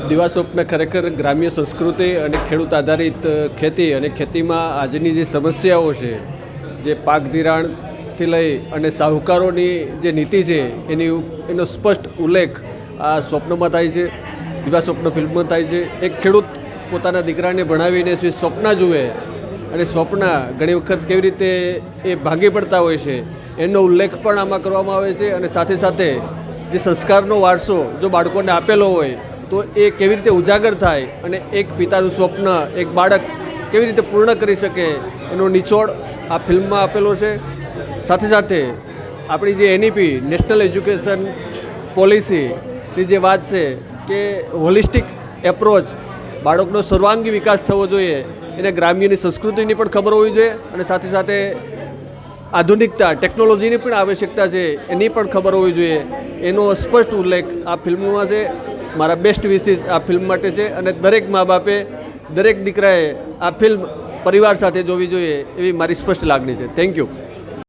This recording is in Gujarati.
દીવા સ્વપ્ન ખરેખર ગ્રામ્ય સંસ્કૃતિ અને ખેડૂત આધારિત ખેતી અને ખેતીમાં આજની જે સમસ્યાઓ છે, જે પાક ધિરાણથી લઈ અને સાહુકારોની જે નીતિ છે એનો સ્પષ્ટ ઉલ્લેખ આ સ્વપ્નમાં થાય છે, દીવા સ્વપ્ન ફિલ્મમાં થાય છે. એક ખેડૂત પોતાના દીકરાને ભણાવીને જે સ્વપ્ન જુએ અને સ્વપ્ન ઘણી વખત કેવી રીતે એ ભાંગી પડતા હોય છે એનો ઉલ્લેખ પણ આમાં કરવામાં આવે છે. અને સાથે સાથે જે સંસ્કારનો વારસો જો બાળકોને આપેલો હોય તો એ કેવી રીતે ઉજાગર થાય અને એક પિતાનું સ્વપ્ન એક બાળક કેવી રીતે પૂર્ણ કરી શકે એનો નિચોડ આ ફિલ્મમાં આપેલો છે. સાથે સાથે આપણી જે એનઈપી નેશનલ એજ્યુકેશન પોલિસીની જે વાત છે કે હોલિસ્ટિક એપ્રોચ, બાળકનો સર્વાંગી વિકાસ થવો જોઈએ, એને ગ્રામ્યની સંસ્કૃતિની પણ ખબર હોવી જોઈએ અને સાથે સાથે આધુનિકતા ટેકનોલોજીની પણ આવશ્યકતા છે એની પણ ખબર હોવી જોઈએ. એનો સ્પષ્ટ ઉલ્લેખ આ ફિલ્મમાં છે. મારા બેસ્ટ વિશિસ આ ફિલ્મ માટે છે અને દરેક મા બાપે, દરેક દીકરાએ આ ફિલ્મ પરિવાર સાથે જોવી જોઈએ એવી મારી સ્પષ્ટ લાગણી છે. Thank you.